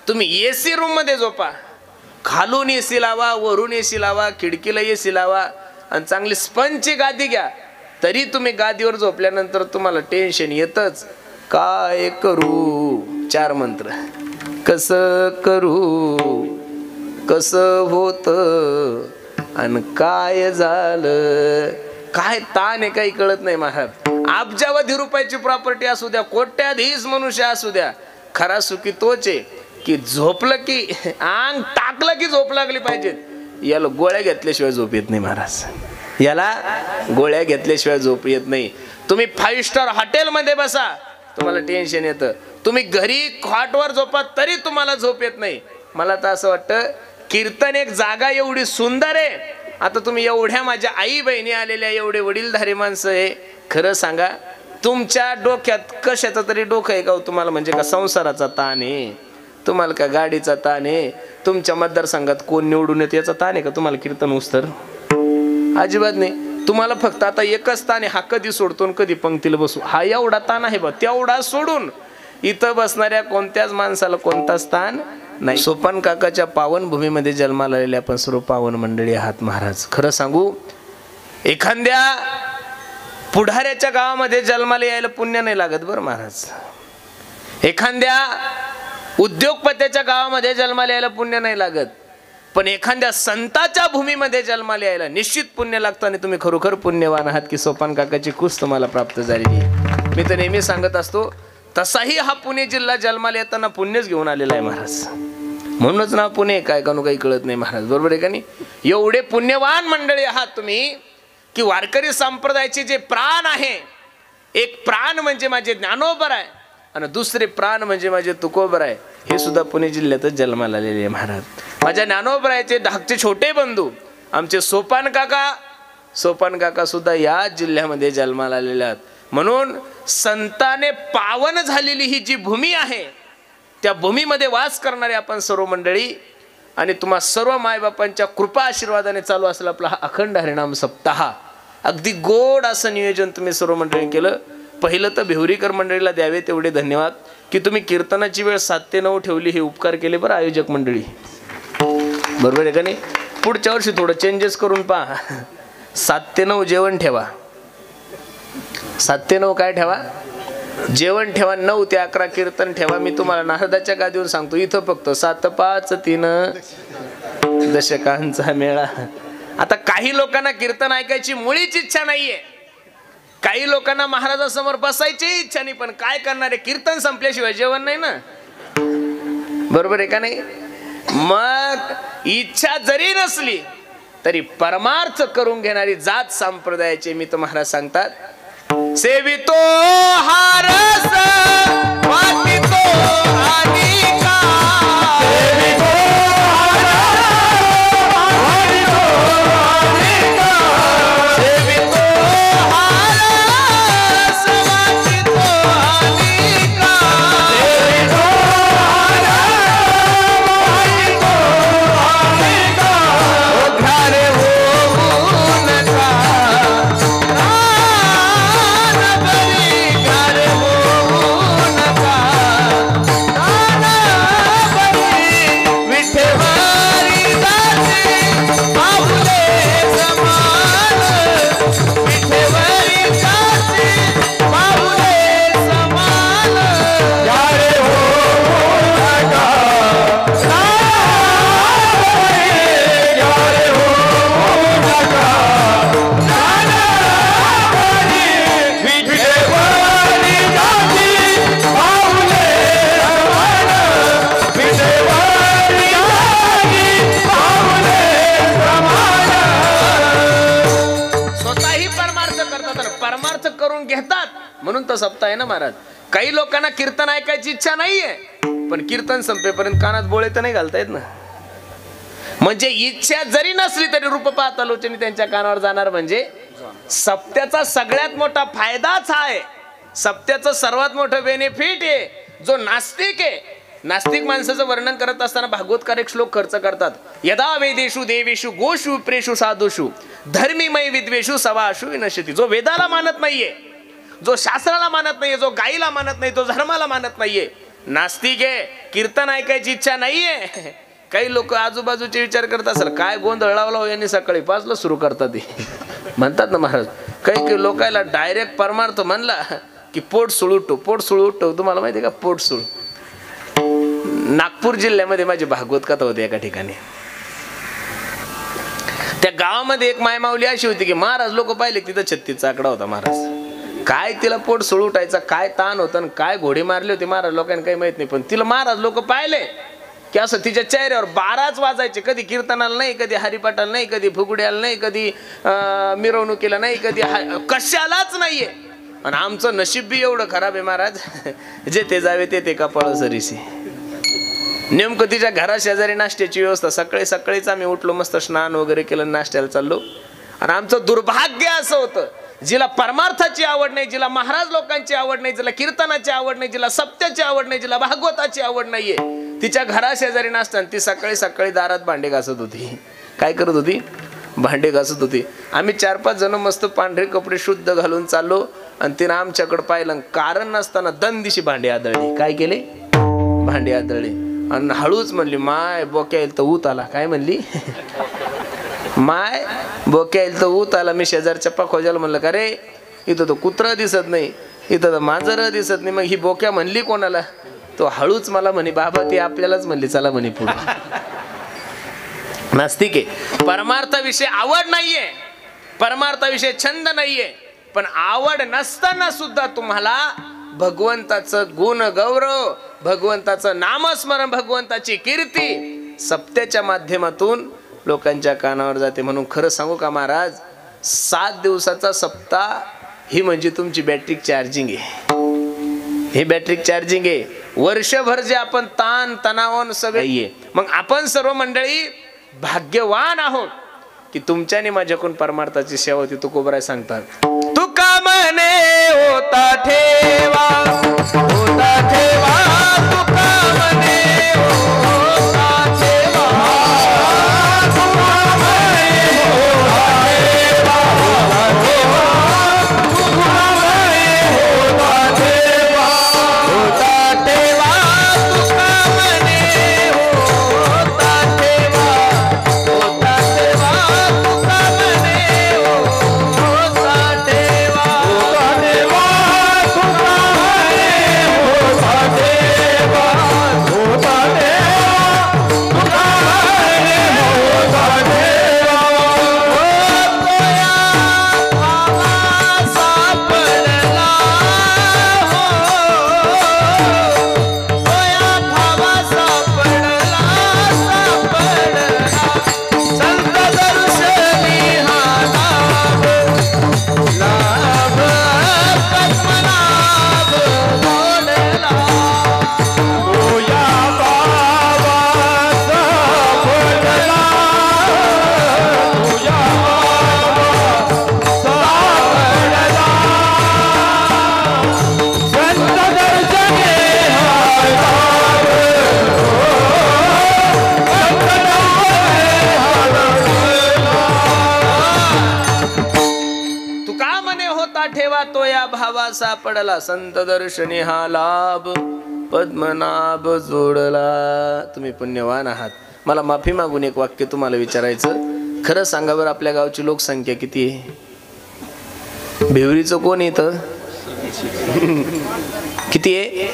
तुम्ही AC room मध्ये झोपा, खालून एसी लावा, वरून एसी लावा, खिडकीला एसी लावा आणि चांगली स्पंजची गादी घ्या, तरी तुम्ही गादीवर झोपल्यानंतर तुम्हाला टेन्शन येतच. काय करू, 4 मंत्र. कसं करू, कसं होत आणि काय झालं, काय ताण आहे काही कळत नाही महाराज. अब्जावधी रुपयाची प्रॉपर्टी असू द्या, कोट्याधीश मनुष्य असू द्या, खरा सुखी तोच आहे की झोपलं की अंग टाकलं की झोप लागली पाहिजे. याला गोळ्या घेतल्याशिवाय झोप येत नाही महाराज, याला गोळ्या घेतल्याशिवाय झोप येत नाही. तुम्ही 5 स्टार हॉटेलमध्ये बसा, तुम्हाला टेन्शन येतं. तुम्ही घरी खॉटवर झोपा तरी तुम्हाला झोप येत नाही. मला तर असं वाटतं कीर्तन एक जागा एवढी सुंदर आहे. आता तुम्ही एवढ्या माझ्या आई बहिणी आलेल्या, एवढे वडीलधारी माणसं आहे, खरं सांगा तुमच्या डोक्यात कशाचं तरी डोकं आहे का तुम्हाला? म्हणजे का संसाराचा ताण आहे तुम्हाला, का गाडीचा ताण आहे, तुमच्या मतदारसंघात कोण निवडून येते याचा ताण आहे का तुम्हाला? कीर्तन उस्तर अजिबात नाही. तुम्हाला फक्त आता एकच ताण आहे, हा कधी सोडतो आणि कधी पंक्तीला बसू, हा एवढा ताण आहे बा. तेवढा सोडून इथं बसणाऱ्या कोणत्याच माणसाला कोणताच ताण नाही. सोपान काकाच्या पावन भूमीमध्ये जन्माला आलेले आपण सर्व पावन मंडळी आहात महाराज. खरं सांगू, एखाद्या पुढाऱ्याच्या गावामध्ये जन्माला यायला पुण्य नाही लागत बरं महाराज. एखाद्या उद्योगपत्याच्या गावामध्ये जन्माला यायला पुण्य नाही लागत, पण एखाद्या संताच्या भूमीमध्ये जन्माला यायला निश्चित पुण्य लागतं. आणि तुम्ही खरोखर पुण्यवान आहात की सोपान काकाची कुस तुम्हाला प्राप्त झालेली. मी तर नेहमी सांगत असतो, तसाही हा पुणे जिल्हा जन्माला येताना पुण्यच घेऊन आलेला आहे महाराज. म्हणूनच नाव पुणे, काय कानू काही कळत नाही महाराज, बरोबर आहे का नाही? एवढे पुण्यवान मंडळी आहात तुम्ही की वारकरी संप्रदायाचे जे प्राण आहे, एक प्राण म्हणजे माझे ज्ञानोबर आहे आणि दुसरे प्राण म्हणजे माझे तुकोबर आहे, हे सुद्धा पुणे जिल्ह्यातच जन्माला आलेले आहे महाराज. माझ्या ज्ञानोबरायचे धाकटे छोटे बंधू आमचे सोपान काका सुद्धा या जिल्ह्यामध्ये जन्माला आलेले आहेत. म्हणून संताने पावन झालेली ही जी भूमी आहे, त्या भूमीमध्ये वास करणारे आपण सर्व मंडळी आणि तुम्हा सर्व मायबापांच्या कृपा आशीर्वादाने चालू असलेला आपला हा अखंड हरिनाम सप्ताह, अगदी गोड असं नियोजन तुम्ही सर्व मंडळी केलं. पहिलं तर भिवरीकर मंडळीला द्यावे तेवढे धन्यवाद की तुम्ही कीर्तनाची वेळ 7 ते 9 ठेवली, हे उपकार केले बरं आयोजक मंडळी, बरोबर आहे का नाही? पुढच्या वर्षी थोडं चेंजेस करून पहा, 7 ते 9 जेवण ठेवा. 7 ते 9 काय ठेवा? जेवण ठेवा. 9 ते 11 कीर्तन ठेवा. मी तुम्हाला नारदाच्या गादीवर सांगतो, इथं फक्त 7, 5, 3 दशकांचा मेळा. आता काही लोकांना कीर्तन ऐकायची मुळीच इच्छा नाहीये, काही लोकांना महाराजासमोर बसायची इच्छा नाही, पण काय करणार आहे, कीर्तन संपल्याशिवाय जेवण नाही ना, बरोबर आहे का नाही? मग इच्छा जरी नसली तरी परमार्थ करून घेणारी जात संप्रदायाचे मी तर महाराज सांगतात, सेवितो हारस वाटितो आनिका, सेवितो हारस वाटितो आनिका, सेवितो हारस वाटितो आनिका, सेवितो हारस वाटितो आनिका, घरे होऊ नका सप्ताह आहे ना महाराज. काही लोकांना कीर्तन ऐकायची इच्छा नाहीये, पण कीर्तन संपेपर्यंत कानात बोळे तर नाही घालता येत ना. म्हणजे इच्छा जरी नसली तरी रूप पाहता लोचनी त्यांच्या कानावर जाणार. म्हणजे सप्त्याचा सगळ्यात मोठा फायदाच आहे, सप्त्याचं सर्वात मोठं बेनिफिट आहे. जो नास्तिक आहे, नास्तिक माणसाचं वर्णन करत असताना भागवतकार एक श्लोक खर्च करतात, यदा वेदेषु देवेषु गोषु प्रेषु साधुषु धर्मीमय विद्वेषु सवाषु विनश्यति. जो वेदाला मानत नाहीये, जो शास्त्राला मानत नाहीये, जो गाईला मानत नाही, तो धर्माला मानत नाहीये, नास्तिक आहे, कीर्तन ऐकायची इच्छा नाहीये. काही लोक आजूबाजूचे विचार करत असेल काय गोंधळ लावला यांनी, सकाळी 5ला सुरू करतात म्हणतात ना महाराज. काही लोकांना डायरेक्ट परमार्थ म्हणला की पोट सुळूटो, पोट सुळूटो. तुम्हाला माहिती आहे का पोट सुळ? नागपूर जिल्ह्यामध्ये माझी भागवत कथा होती एका ठिकाणी. त्या गावामध्ये एक मायमाऊली अशी होती की महाराज लोक पाहिले तिथं 36 आकडा होता. महाराज काय तिला पोट सुळूटायचा, काय ताण होता, काय घोडे मारले होते महाराज लोकांना काही माहित नाही. पण तिला महाराज लोक पाहिले की असं तिच्या चेहऱ्यावर 12च वाजायचे. कधी कीर्तनाला नाही, कधी हरिपाठाला नाही, कधी फुगड्याला नाही, कधी मिरवणुकीला नाही, कधी कशालाच नाहीये. आणि आमचं नशीब बी एवढं खराब आहे महाराज, जे ते जावे ते कपाळ सरीसी. नेमकं तिच्या घरा शेजारी नाश्त्याची व्यवस्था. सकाळी सकाळीच आम्ही उठलो, मस्त स्नान वगैरे केलं, नाश्त्याला चाललो. आणि आमचं दुर्भाग्य असं होतं, जिला परमार्थाची आवड नाही, जिला महाराज लोकांची आवड नाही, जिला कीर्तनाची आवड नाही, जिला सत्याची आवड नाही, जिला भागवताची आवड नाहीये, तिच्या घरा शेजारी नाश्ता. ती सकाळी सकाळी दारात भांडे घासत होती. काय करत होती? भांडे घासत होती. आम्ही 4-5 जण मस्त पांढरे कपडे शुद्ध घालून चाललो. आणि तिनं आमच्याकडे पाहिलं, कारण नसताना दंदिशी भांडे आदळली. काय केले? भांडे आदळले. आणि हळूच म्हणली, माय बोक्या येईल तर ऊत आला. काय म्हणली? माय बोक्या येईल तर ऊत आला. मी शेजारच्या पाखोजाला म्हणलं, का रे इथं तो कुत्रा दिसत नाही, इथं तर मांजर दिसत नाही, मग ही बोक्या म्हणली कोणाला? तो हळूच मला म्हणे, बाबा ती आपल्यालाच म्हणली, चला म्हणे पुढे. नास्तिक आहे. परमार्थाविषयी आवड नाहीये, परमार्थाविषयी छंद नाहीये, पण आवड नसताना सुद्धा तुम्हाला भगवंताचं गुण गौरव, भगवंताचं नामस्मरण, भगवंताची कीर्ती सप्त्याच्या माध्यमातून लोकांच्या कानावर जाते. म्हणून खरं सांगू का महाराज, 7 दिवसाचा सप्ताह ही म्हणजे तुमची बॅटरी चार्जिंग आहे. हे बॅटरी चार्जिंग आहे. वर्षभर जे आपण ताण तणावान सगळे आहे. मग आपण सर्व मंडळी भाग्यवान आहोत की तुमच्याने माझ्याकडून परमार्थाची सेवा होती. तुकोबराय सांगतात, तुका म्हणे होता ठेवा, होता ठेवा, तुका म्हणे होता ठेवा, तुका म्हणे होता ठेवा, होता ठेवा, तुका म्हणे होता ठेवा, होता ठेवा, तुका म्हणे होता ठेवा, होता ठेवा, तुका म्हणे होता ठेवा, होता ठेवा, तुका म्हणे होता ठेवा, होता ठेवा, तुका म्हणे होता ठेवा. तोया भावा सापडला, सापडला, संत दर्शनी हा लाभ, लाभ, पद्मनाभ जोडला. तोया भावा सापडला, तोया भावा सापडला, संत दर्शनी हा लाभ, तुका म्हणे होता ठेवा, तो या भावा सापडला, संत दर्शनी हा लाभ, पद्मनाभ जोडला. तुम्ही पुण्यवान आहात. मला माफी मागून एक वाक्य तुम्हाला विचारायचं. खरं सांगा बरं, आपल्या गावची लोकसंख्या किती आहे? भिवरीचं कोण येतं? किती आहे?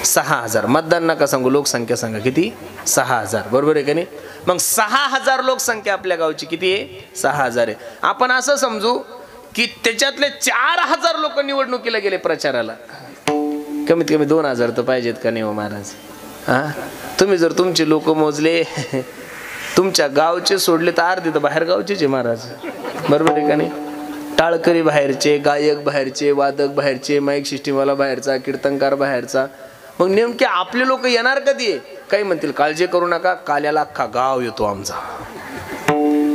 6000. मतदान नका सांगू, लोकसंख्या सांगा किती? 6000. बरोबर आहे का नाही? मग 6000 लोकसंख्या आपल्या गावची किती आहे? 6000 आहे. आपण असं समजू की त्याच्यातले 4000 लोक निवडणुकीला गेले प्रचाराला. कमीत कमी 2000 तर पाहिजेत का नाही हो महाराज? हा, तुम्ही जर तुमचे लोक मोजले, तुमच्या गावचे सोडले तर अर्धे तर बाहेर गावचेच आहे महाराज. बरोबर आहे का नाही? टाळकरी बाहेरचे, गायक बाहेरचे, वादक बाहेरचे, माईक सिस्टीमवाला बाहेरचा, कीर्तनकार बाहेरचा. मग नेमके आपले लोक येणार कधी? काही म्हणतील काळजी करू नका, काल्याला अख्खा गाव येतो आमचा.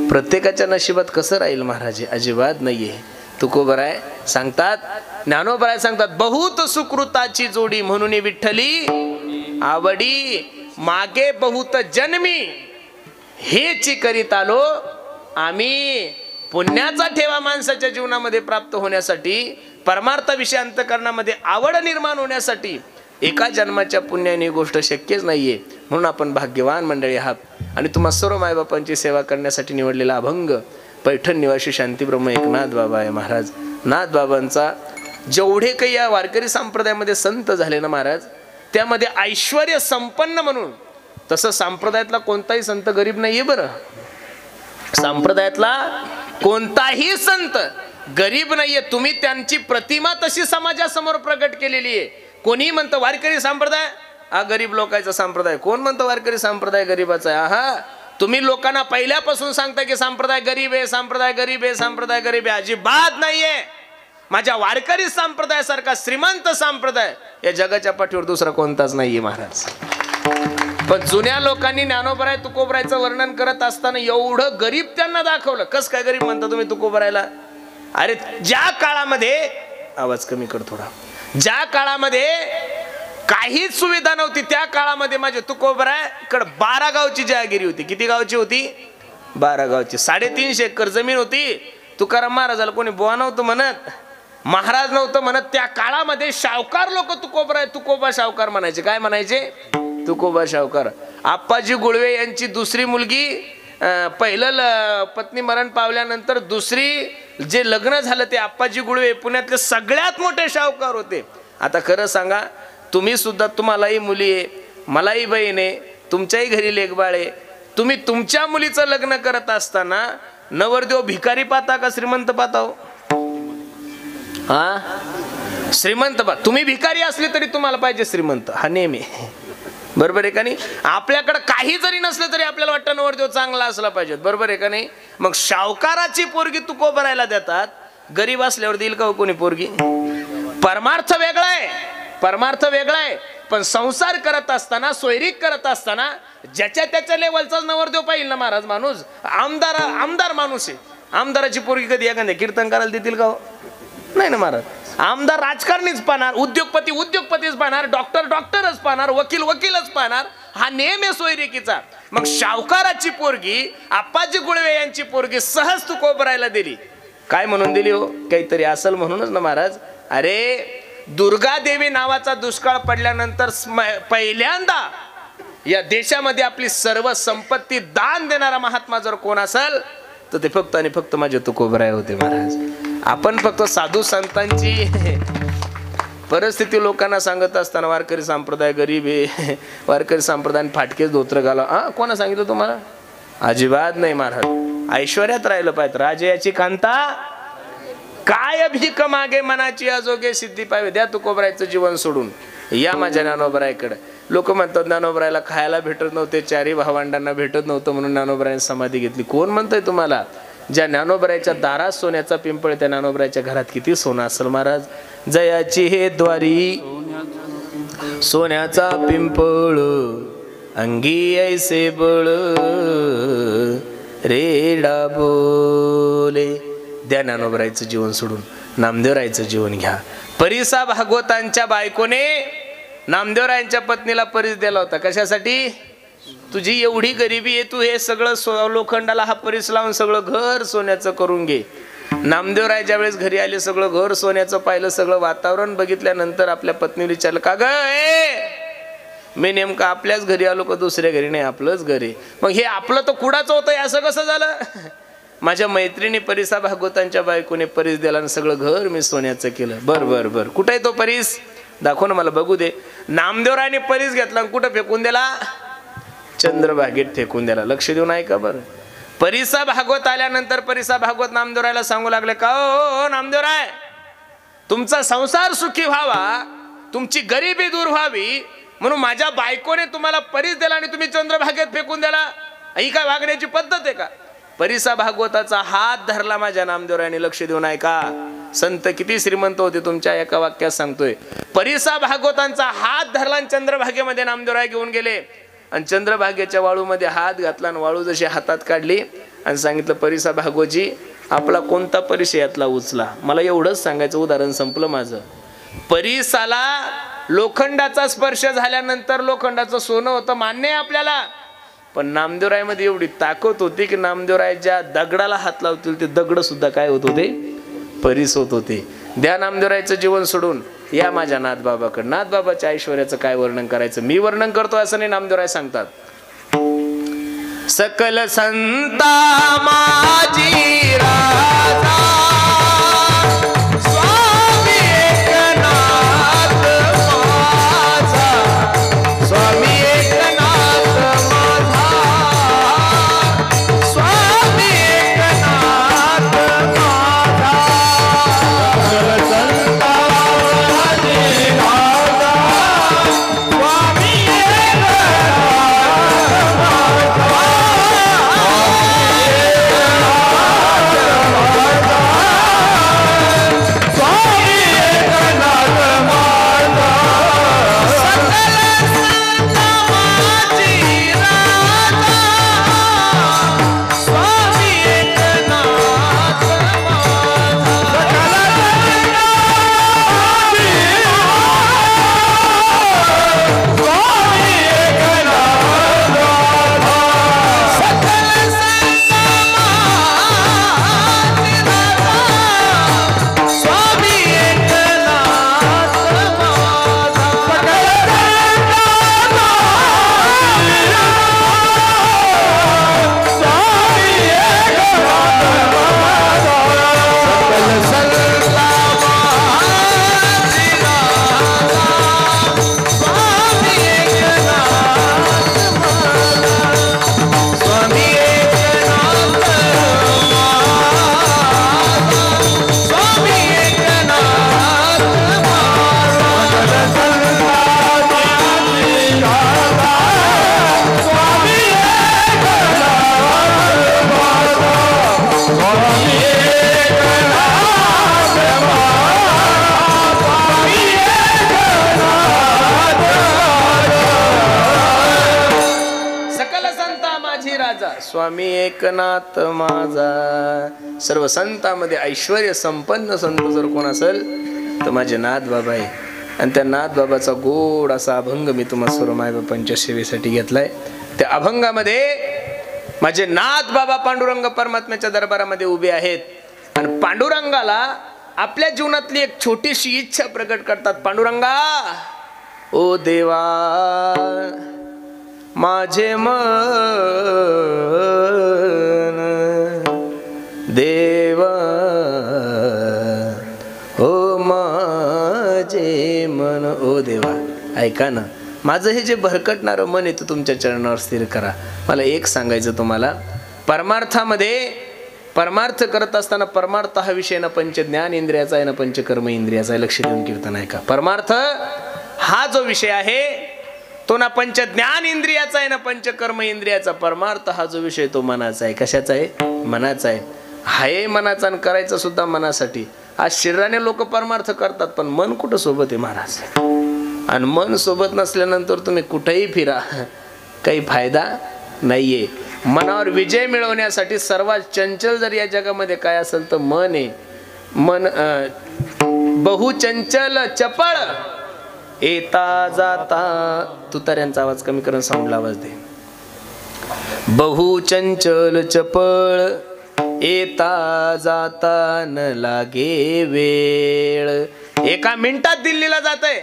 प्रत्येकाच्या नशिबात कसं राहील महाराज? अजिबात नाहीये. तुकोबराय सांगतात, ज्ञानोबराय सांगतात, बहुत सुकृताची जोडी म्हणून विठ्ठली आवडी, मागे बहुत जन्मी हेची करीत आलो आम्ही. पुण्याचा ठेवा माणसाच्या जीवनामध्ये प्राप्त होण्यासाठी, परमार्थाविषयी अंतःकरणामध्ये आवड निर्माण होण्यासाठी एका जन्माच्या पुण्याने ही गोष्ट शक्यच नाहीये. म्हणून आपण भाग्यवान मंडळी आहात आणि तुम्हा सर्व मायबापांची सेवा करण्यासाठी निवडलेला अभंग पैठण निवासी शांतीब्रह्म एकनाथ बाबा आहे महाराज. नाथ बाबांचा जेवढे काही या वारकरी संप्रदायामध्ये संत झाले ना महाराज, त्यामध्ये ऐश्वर्य संपन्न म्हणून, तसं संप्रदायातला कोणताही संत गरीब नाहीये बरं. संप्रदायातला कोणताही संत गरीब नाहीये. तुम्ही त्यांची प्रतिमा तशी समाजासमोर प्रकट केलेली आहे. कोणी म्हणतं वारकरी संप्रदाय हा गरीब लोकांचा संप्रदाय, कोण म्हणतं वारकरी संप्रदाय गरीबाचा आहे? हा, तुम्ही लोकांना पहिल्यापासून सांगता की संप्रदाय गरीब आहे, संप्रदाय गरीब आहे, संप्रदाय गरीब आहे. अजिबात नाहीये. माझ्या वारकरी संप्रदायासारखा श्रीमंत संप्रदाय या जगाच्या पाठीवर दुसरा कोणताच नाहीये महाराज. पण जुन्या लोकांनी ज्ञानोबराय तुकोबरायचं वर्णन करत असताना एवढं गरीब त्यांना दाखवलं. कस काय गरीब म्हणता तुम्ही तुकोबरायला? अरे ज्या काळामध्ये, आवाज कमी कर थोडा, ज्या काळामध्ये काहीच सुविधा नव्हती त्या काळामध्ये माझे तुकोबरायकडे 12 गावची जहागिरी होती. किती गावची होती? 12 गावची. 350 एकर जमीन होती. तुकाराम महाराजाला कोणी बुवा नव्हतं म्हणत, महाराज नव्हतं म्हणत. त्या काळामध्ये शावकार लोक तुकोबराय तुकोबा शावकार म्हणायचे. काय म्हणायचे? तुकोबा शावकार. आप्पाजी गुळवे यांची दुसरी मुलगी पहिलं पत्नी मरण पावल्यानंतर दुसरी जे लग्न झालं ते आप्पाजी गुळवे पुण्यातले सगळ्यात मोठे शावकार होते. आता खरं सांगा, तुम्ही सुद्धा, तुम्हालाही मुली आहे, मलाही बहीण आहे, तुमच्याही घरी लेकबाळ आहे. तुम्ही तुमच्या मुलीचं लग्न करत असताना नवरदेव भिकारी पाहता का श्रीमंत पाहता हो? हा, श्रीमंत पा. तुम्ही भिकारी असले तरी तुम्हाला पाहिजे श्रीमंत, हा नेहमी. बरोबर आहे का नाही? आपल्याकडे काही जरी नसलं तरी आपल्याला वाटतं नवरदेव चांगला असला पाहिजे. बरोबर आहे का नाही? मग शावकाराची पोरगी तुकोबरायला देतात, गरीब असल्यावर देईल का कोणी पोरगी? परमार्थ वेगळा आहे, परमार्थ वेगळा आहे. पण संसार करत असताना, सोयरीक करत असताना ज्याच्या त्याच्या लेवलचाच नवरदेव पाहिजे ना महाराज. माणूस आमदार माणूस आहे, आमदाराची पोरगी कधी एखाद्या कीर्तन करायला देतील का? नाही ना महाराज. आमदार राजकारणीच पाहणार, उद्योगपती उद्योगपतीच पाहणार, डॉक्टर डॉक्टरच पाहणार, वकील वकीलच पाहणार. हा नेम आहे सोयरिकीचा. मग शावकाराची पोरगी आप्पाजी गुळवे यांची पोरगी सहज तुकोबरायला दिली. काय म्हणून दिली हो? काहीतरी असल म्हणूनच ना महाराज. अरे दुर्गा देवी नावाचा दुष्काळ पडल्यानंतर पहिल्यांदा या देशामध्ये आपली सर्व संपत्ती दान देणारा महात्मा जर कोण असेल तर ते फक्त आणि फक्त माझे तुकोबराय होते महाराज. आपण फक्त साधू संतांची परिस्थिती लोकांना सांगत असताना वारकरी संप्रदाय गरीब आहे, वारकरी संप्रदाय फाटकेच धोत्र घाला, हा कोणा सांगितलं तुम्हाला? अजिबात नाही महाराज. ऐश्वर्यात राहिलं पाहिजे. राजयाची कांता काय भीक मागे मनाची अजोगे सिद्धी पाहिजे. द्या तुकोबरायचं जीवन सोडून या माझ्या ज्ञानोबरायकडे. लोक म्हणतात ज्ञानोबरायला खायला भेटत नव्हते, 4 भावंडांना भेटत नव्हतं म्हणून ज्ञानोबरायने समाधी घेतली. कोण म्हणतंय तुम्हाला? ज्या ज्ञानोबरायच्या दारात सोन्याचा पिंपळ, त्या ज्ञानोबरायच्या घरात किती सोनं असेल महाराज. जयाची हे द्वारी सोन्याचा पिंपळ, अंगी ऐसे बळ रेडा बोले. द्या ज्ञानोबरायचं जीवन सोडून नामदेवरायचं जीवन घ्या. परिसा भागवतांच्या बायकोने नामदेवरायांच्या पत्नीला परीस दिला होता. कशासाठी? तुझी एवढी गरिबी आहे, तू हे सगळं लोखंडाला हा परीस लावून सगळं घर सोन्याचं करून घे. नामदेवराय ज्या वेळेस घरी आले, सगळं घर सोन्याचं पाहिलं, सगळं वातावरण बघितल्यानंतर आपल्या पत्नीने विचारलं, का ग मी नेमकं आपल्याच घरी आलो का दुसऱ्या घरी? नाही, आपलंच घरी. मग हे आपलं तर कुडाचं होतं, असं कसं झालं? माझ्या मैत्रिणी परिसा भागवतांच्या बायकोने परीस दिला आणि सगळं घर मी सोन्याचं केलं. बर बर बर, कुठे आहे तो परीस? दाखव ना मला, बघू दे. नामदेवरायने परीस घेतला आणि कुठं फेकून दिला? चंद्रभागेत फेकून दिला. लक्ष देऊन ऐका बरं. परिसा भागवत आल्यानंतर परिसा भागवत नामदेवरायला सांगू लागले, का हो नामदेवराय, तुमचा संसार सुखी व्हावा, तुमची गरिबी दूर व्हावी म्हणून माझ्या बायकोने तुम्हाला परीस दिला आणि तुम्ही चंद्रभागेत फेकून दिला. ही काय वागण्याची पद्धत आहे का? परिसा भागवताचा हात धरला माझ्या नामदेवरायने. लक्ष देऊन ऐका. संत किती श्रीमंत होते तुमच्या एका वाक्यात सांगतोय. परिसा भागवतांचा हात धरला आणि चंद्रभागेमध्ये नामदेवराय घेऊन गेले आणि चंद्रभागेच्या वाळूमध्ये हात घातला आणि वाळू जशी हातात काढली आणि सांगितलं, परिसा भागवतजी आपला कोणता परिस यातला उचला. मला एवढंच सांगायचं, उदाहरण संपलं माझं. परिसाला लोखंडाचा स्पर्श झाल्यानंतर लोखंडाचं सोनं होतं, मान्य आहे आपल्याला. पण नामदेवरायमध्ये एवढी ताकद होती की नामदेवरायच्या दगडाला हात लावतील ते दगड सुद्धा काय होत होते? परीस होत होते. द्या नामदेवरायचं जीवन सोडून या माझ्या नाथबाबाकडे. नाथबाबाच्या ऐश्वर्याचं काय वर्णन करायचं, मी वर्णन करतो असं नाही, नामदेवराय सांगतात. सकल संता माझी राजा स्वामी एकनाथ माझा, स्वामी एकनाथ माझा, स्वामी एकनाथ माझा. सकल संता माझी राजा स्वामी स्वामी एकनाथ माझा. सर्व संतांमध्ये ऐश्वर्य संपन्न संत जर कोण असेल तर माझे नाथबाबा आहे. आणि त्या नाथबाबाचा गोड असा अभंग मी तुम्हा सर्व मायबापांच्या सेवेसाठी घेतलाय. त्या अभंगामध्ये माझे नाथबाबा पांडुरंग परमात्म्याच्या दरबारामध्ये उभे आहेत आणि पांडुरंगाला आपल्या जीवनातली एक छोटीशी इच्छा प्रकट करतात. पांडुरंगा, ओ देवा माझे मन देवा, ओ माझे मन, ओ देवा ऐका ना, माझं हे जे भरकटणारं मन आहे ते तुमच्या चरणावर स्थिर करा. मला एक सांगायचं तुम्हाला, परमार्थामध्ये परमार्थ करत असताना परमार्थ हा विषय ना पंच ज्ञान इंद्रियाचा आहे ना पंचकर्म इंद्रियाचा आहे. लक्ष देऊन कीर्तन ऐका. परमार्थ हा जो विषय आहे तो ना पंच ज्ञान इंद्रियाचा आहे ना पंचकर्म इंद्रियाचा. परमार्थ हा जो विषय तो मनाचा आहे. कशाचा आहे? मनाचा आहे. हाय मनाचा आणि करायचं सुद्धा मनासाठी. आज शरीराने लोक परमार्थ करतात पण मन कुठं सोबत आहे महाराज. आणि मन सोबत नसल्यानंतर तुम्ही कुठेही फिरा काही फायदा नाहीये. मनावर विजय मिळवण्यासाठी सर्वात चंचल जर या जगामध्ये काय असेल तर मन आहे. मन बहुचंचल चपळ येता जाता. तुतार्यांचा आवाज कमी करून साऊंडला आवाज दे. बहुचंचल चपळ येता जाता न लागे वेळ. एका मिनिटात दिल्लीला जातंय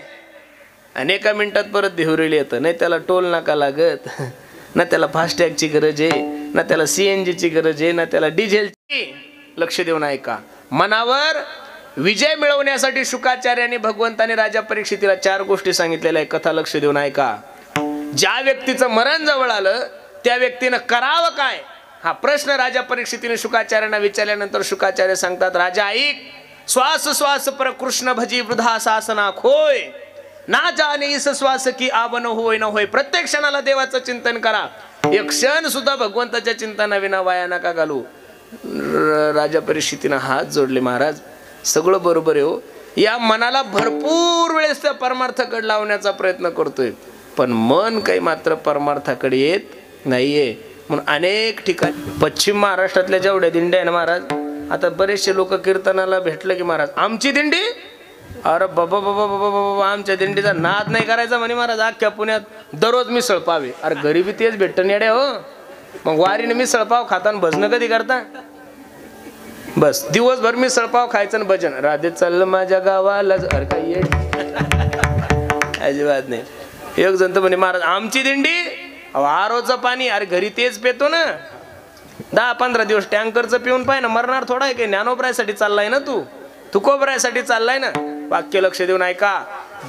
आणि एका मिनिटात परत देहुरीला येतं. नाही त्याला टोल नाका लागत, ना त्याला फास्टॅगची गरज आहे, ना त्याला CNG ची गरज आहे, ना त्याला डिझेलची. लक्ष देऊन ऐका. मनावर विजय मिळवण्यासाठी शुकाचार्याने भगवंताने राजा परीक्षितीला 4 गोष्टी सांगितलेल्या आहे. कथा लक्ष देऊन ऐका. ज्या व्यक्तीचं मरण जवळ आलं त्या व्यक्तीनं करावं काय हा प्रश्न राजा परीक्षितीने शुकाचार्यांना विचारल्यानंतर शुकाचार्य सांगतात, राजा ऐक, श्वास श्वास पर कृष्ण भजी वृद्धा सासना खोय, ना जाने इस श्वास की आवन होय न होय. प्रत्येक क्षणाला देवाचं चिंतन करा. एक क्षण सुद्धा भगवंताच्या चिंतनाविना वाया नका घालू. राजा परीक्षितीनं हात जोडले. महाराज सगळं बरोबर आहे हो. या मनाला भरपूर वेळेस त्या परमार्थाकडे लावण्याचा प्रयत्न करतोय पण मन काही मात्र परमार्थाकडे येत नाहीये. म्हणून अनेक ठिकाणी पश्चिम महाराष्ट्रातल्या जेवढ्या दिंड्या आहे ना महाराज, आता बरेचसे लोक कीर्तनाला भेटलं की महाराज आमची दिंडी, अरे बाबा बाबा बाबा बाबा आमच्या दिंडीचा नाद नाही करायचा म्हणे महाराज. अख्ख्या पुण्यात दररोज मिसळ पाव आहे. अरे गरीबी तेच भेटतं नेड्या हो. मग वारीने मिसळ पाव खाता भजनं कधी करता? बस दिवसभर मिसळपाव खायचं आणि भजन, राधे चल माझ्या गावाला, अरे काय येड अजिबात नाही. एक जण तर म्हणे महाराज आमची दिंडी आरोचं पाणी, अरे घरी तेच पेतो ना, 10-15 दिवस टँकरचं पिऊन पाय ना, मरणार थोडा आहे काही. ज्ञानोबरायसाठी चाललाय ना तू, तुकोबरायसाठी चाललाय ना. वाक्य लक्ष देऊन ऐका.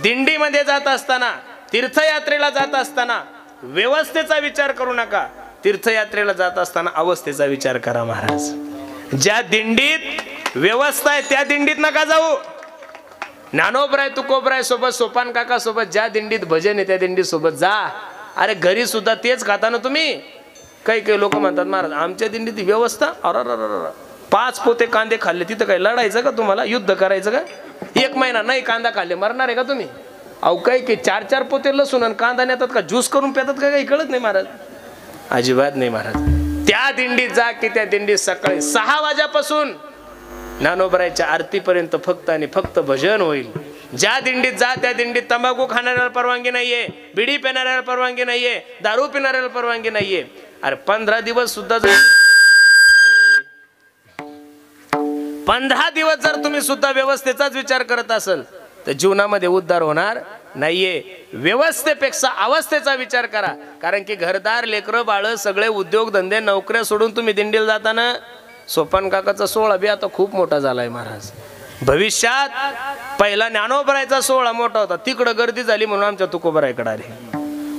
दिंडीमध्ये जात असताना, तीर्थयात्रेला जात असताना व्यवस्थेचा विचार करू नका, तीर्थयात्रेला जात असताना अवस्थेचा विचार करा. महाराज ज्या दिंडीत व्यवस्था आहे त्या दिंडीत नका जाऊ. ज्ञानोबराय तुकोबराय सोबत, सोपान काका सोबत ज्या दिंडीत भजन आहे त्या दिंडीत सोबत जा. अरे घरी सुद्धा तेच खाता ना तुम्ही. काही लोक म्हणतात महाराज आमच्या दिंडीत व्यवस्था, अरे 5 पोते कांदे खाल्ले तिथं काय लढायचं का तुम्हाला, युद्ध करायचं का? 1 महिना नाही कांदा खाल्ले मरणार आहे का तुम्ही? अहो काही 4-4 पोते लसूण आणि कांदा नेतात का, ज्यूस करून पितात का, काही कळत नाही महाराज. अजिबात नाही महाराज. त्या दिंडीत जा की त्या दिंडीत सकाळी 6 वाजेपासून ज्ञानोबरायच्या आरतीपर्यंत फक्त आणि फक्त भजन होईल. ज्या दिंडीत जा त्या दिंडीत तंबाखू खाणाऱ्याला परवानगी नाहीये, बिडी पिणाऱ्याला परवानगी नाहीये, दारू पिणाऱ्याला परवानगी नाहीये. अरे 15 दिवस सुद्धा 15 दिवस जर तुम्ही सुद्धा व्यवस्थेचाच विचार करत असाल तर जीवनामध्ये उद्धार होणार नाहीये. व्यवस्थेपेक्षा अवस्थेचा विचार करा. कारण की घरदार लेकरं बाळ सगळे उद्योग धंदे नोकऱ्या सोडून तुम्ही दिंडीला जाताना, सोपान काकाचा सोहळा बी आता खूप मोठा झालाय महाराज. भविष्यात पहिला ज्ञानोबरायचा सोहळा मोठा होता, तिकडं गर्दी झाली म्हणून आमच्या तुकोबरायकडे आले.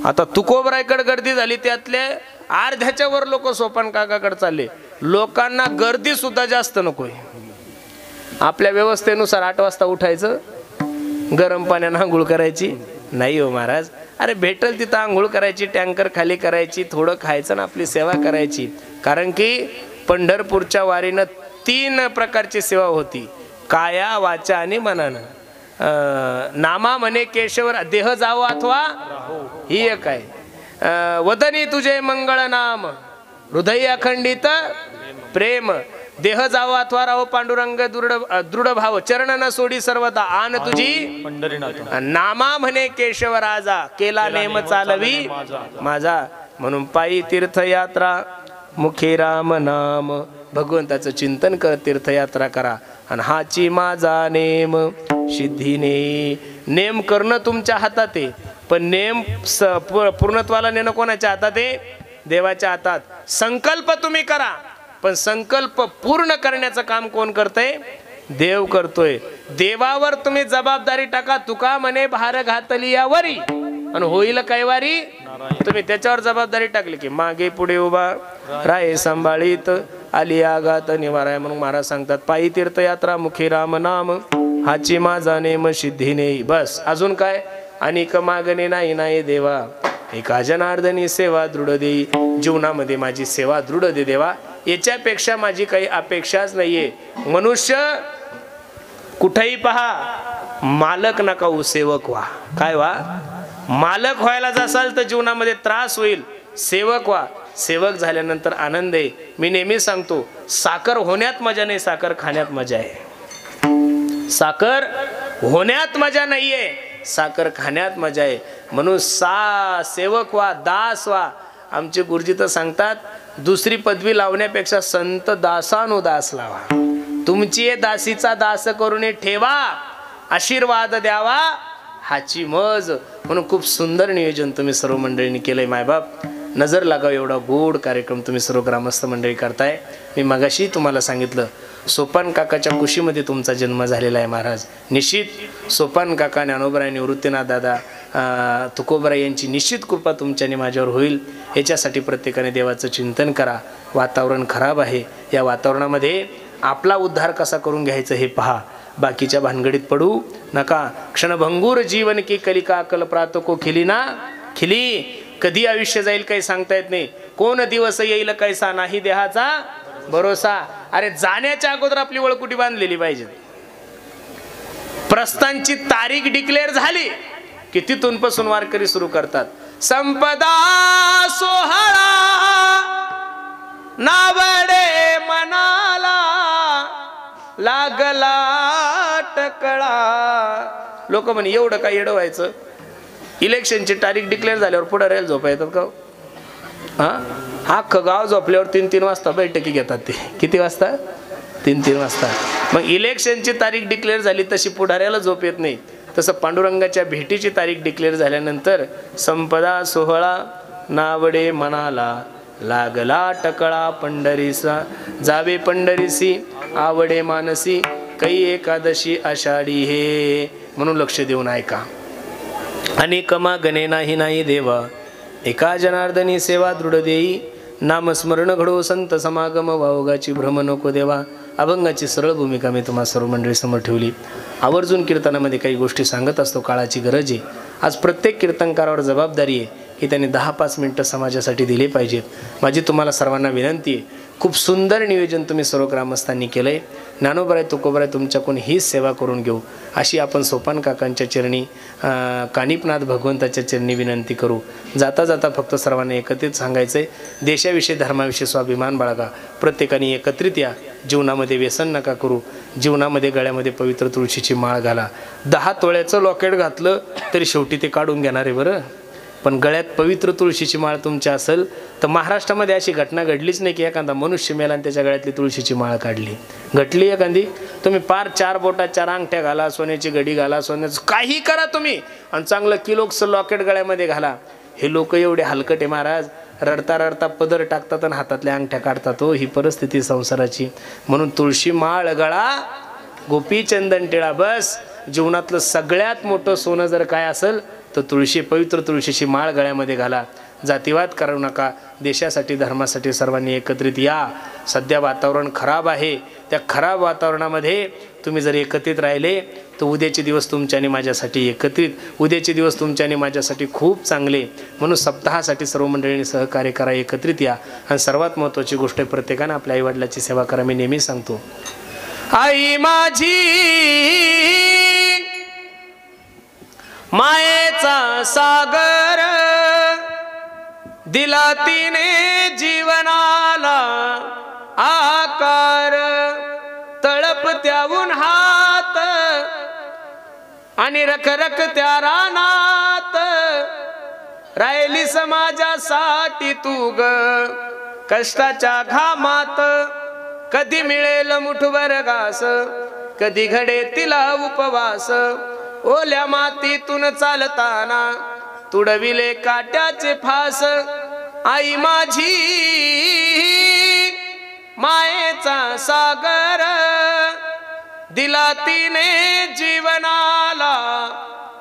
आता तुकोबरायकडे गर्दी झाली, त्यातले अर्ध्याच्या वर लोक सोपान काकाकडे चालले. लोकांना गर्दी सुद्धा जास्त नकोय. आपल्या व्यवस्थेनुसार 8 वाजता उठायचं, गरम पाण्यानं आंघोळ करायची नाही हो महाराज. अरे भेटल तिथं आंघोळ करायची, टँकर खाली करायची, थोडं खायचं ना आपली सेवा करायची. कारण की पंढरपूरच्या वारीनं 3 प्रकारची सेवा होती, काया वाचा आणि मनानं. नामा म्हणे केशवर देह जावो अथवा ही एक आहे. वदनी तुझे मंगळ नाम, हृदय अखंडित प्रेम, देह जावा अथवा राहो पांडुरंग दृढ भाव, चरण न सोडी सर्वदा आन तुझी नामा म्हणे केशव राजा, केला नेम चालवी माझा. म्हणून पायी तीर्थयात्रा, मुखे राम नाम, भगवंताचं चिंतन कर, तीर्थयात्रा करा. आणि हाची माझा नेम सिद्धीने. नेम करणं तुमच्या हातात आहे, पण नेम पूर्णत्वाला नेणं कोणाच्या हातात आहे? देवाच्या हातात. संकल्प तुम्ही करा, पण संकल्प पूर्ण करण्याचं काम कोण करतंय? देव करतोय. देवावर तुम्ही जबाबदारी टाका. तुका म्हणे भार घातली यावरी आणि होईल कैवारी. तुम्ही त्याच्यावर जबाबदारी टाकली की मागे पुढे उभा राहे सांभाळीत, आली आघात निवाराय. म्हणून महाराज सांगतात पायी तीर्थयात्रा, मुखी राम नाम, हाची माझा नेम सिद्धी नेई. बस अजून काय? अनेक मागणे नाही नाही देवा, एका जनार्दनी सेवा दृढ देई. जीवनामध्ये माझी सेवा दृढ दे देवा, याच्यापेक्षा माझी काही अपेक्षाच नाहीये. मनुष्य कुठेही पहा, मालक नका हो, सेवक व्हा. काय व्हा? मालक व्हायला जासाल तर जीवनामध्ये त्रास होईल. सेवक व्हा. सेवक झाल्यानंतर आनंद आहे. मी नेहमी सांगतो, साखर होण्यात मजा नाही, साखर खाण्यात मजा आहे. साखर होण्यात मजा नाहीये, साखर खाण्यात मजा आहे. म्हणून सेवक व्हा, दास व्हा. आमचे गुरुजी तर सांगतात, दुसरी पदवी लावण्यापेक्षा संत दासानुदास लावा. तुमची दासीचा दास करून ठेवा, आशीर्वाद द्यावा हाची मज. म्हणून खूप सुंदर नियोजन तुम्ही सर्व मंडळींनी केलंय. मायबाप नजर लागाव एवढा गोड कार्यक्रम तुम्ही सर्व ग्रामस्थ मंडळी करताय. मी मगाशी तुम्हाला सांगितलं, सोपान काकाच्या कुशीमध्ये तुमचा जन्म झालेला आहे महाराज. निश्चित सोपान काका, ज्ञानोबराय, निवृत्तीनाथ दादा, तुकोबराय यांची निश्चित कृपा तुमच्याने माझ्यावर होईल. याच्यासाठी प्रत्येकाने देवाचं चिंतन करा. वातावरण खराब आहे, या वातावरणामध्ये आपला उद्धार कसा करून घ्यायचं हे पहा. बाकीच्या भानगडीत पडू नका. क्षणभंगूर जीवन की कलिका कल्परातो को खिली ना खिली. कधी आयुष्य जाईल काही सांगता येत नाही. कोण दिवस येईल कैसा नाही देहाचा भरोसा. अरे जाण्याच्या अगोदर आपली वळकुटी बांधलेली पाहिजे. प्रस्थानची तारीख डिक्लेअर झाली की तिथून पासून वारकरी सुरू करतात. संपदा सोहळा नावडे मनाला, लागला टकळा. लोक म्हणे एवढं काय येडं व्हायचं? इलेक्शनची तारीख डिक्लेअर झाल्यावर पुढे रेल झोपा येतात का? हा, अख्खं गाव झोपल्यावर 3-3 वाजता बैठकी घेतात. ते किती वाजता? 3-3 वाजता. मग इलेक्शनची तारीख डिक्लेअर झाली तशी पुढाऱ्याला झोप येत नाही, तसं पांडुरंगाच्या भेटीची तारीख डिक्लेअर झाल्यानंतर संपदा सोहळा नावडे मनाला लागला टकळा पंढरीसा जावे पंढरीसी आवडे मानसी कै एकादशी आषाढी हे. म्हणून लक्ष देऊन ऐका. अनेक मागणे नाही नाही देवा एका जनार्दनी सेवा दृढ देई नामस्मरण घडो संत समागम वावगाची भ्रम नको देवा. अभंगाची सरळ भूमिका मी तुम्हा सर्व मंडळी समोर ठेवली. आवर्जून कीर्तनामध्ये काही गोष्टी सांगत असतो, काळाची गरज आहे. आज प्रत्येक कीर्तनकारावर जबाबदारी आहे की त्यांनी 10-5 मिनटं समाजासाठी दिले पाहिजेत. माझी तुम्हाला सर्वांना विनंती आहे, खूप सुंदर नियोजन तुम्ही सर्व ग्रामस्थांनी केलं आहे. ज्ञानोबराय तुकोबराय तुमच्याकडून हीच सेवा करून घेऊ अशी आपण सोपान काकांच्या चरणी कानिपनाथ भगवंताच्या चरणी विनंती करू. जाता जाता फक्त सर्वांना एकत्रित सांगायचं आहे, देशाविषयी धर्माविषयी स्वाभिमान बाळगा. प्रत्येकाने एकत्रित या. जीवनामध्ये व्यसन नका करू. जीवनामध्ये गळ्यामध्ये पवित्र तुळशीची माळ घाला. 10 तोळ्याचं लॉकेट घातलं तरी शेवटी ते काढून घेणार आहे बरं. पण गळ्यात पवित्र तुळशीची माळ तुमच्या असेल तर महाराष्ट्रामध्ये अशी घटना घडलीच नाही की एखादा मनुष्य मेला आणि त्याच्या गळ्यातली तुळशीची माळ काढली. घटली एखादी? तुम्ही पार 4 बोटात 4 अंगठ्या घाला, सोन्याची घडी घाला, सोन्याचं काही करा तुम्ही आणि चांगलं किलोचं लॉकेट गळ्यामध्ये घाला. हे लोक एवढे हलकट आहे महाराज, रडता रडता पदर टाकतात आणि हातातल्या अंगठ्या काढतात. हो, ही परिस्थिती संसाराची. म्हणून तुळशी माळ गळा, गोपी चंदन टिळा. बस जीवनातलं सगळ्यात मोठं सोनं जर काय असेल तर तुळशी, पवित्र तुळशीची माळ गळ्यामध्ये घाला. जातीवाद करू नका. देशासाठी धर्मासाठी सर्वांनी एकत्रित या. सध्या वातावरण खराब आहे. त्या खराब वातावरणामध्ये तुम्ही जर एकत्रित राहिले तर उद्याचे दिवस तुमच्या आणि माझ्यासाठी एकत्रित, उद्याचे दिवस तुमच्या आणि माझ्यासाठी खूप चांगले. म्हणून सप्ताहासाठी सर्व मंडळींनी सहकार्य करा, एकत्रित या. आणि सर्वात महत्त्वाची गोष्ट आहे, प्रत्येकानं आपल्या आईवडिलाची सेवा करा. मी नेहमी सांगतो, आई माझी मायेचा सागर दिला तिने जीवनाला आकार. तळपत्याहून हात आणि रखरख त्या रानात राहिली समाजासाठी तू ग. कष्टाच्या घामात कधी मिळेल मुठभर घास, कधी घडे तिला उपवास. ओल्या मातीतून चालताना तुडविले काट्याचे फास. आई माझी मायेचा सागर दिला तिने जीवनाला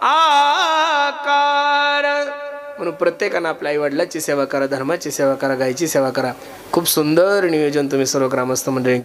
आकार. म्हणून प्रत्येकानं आपल्या आई वडिलांची सेवा करा, धर्माची सेवा करा, गायची सेवा करा. खूप सुंदर नियोजन तुम्ही सर्व ग्रामस्थ मंडळी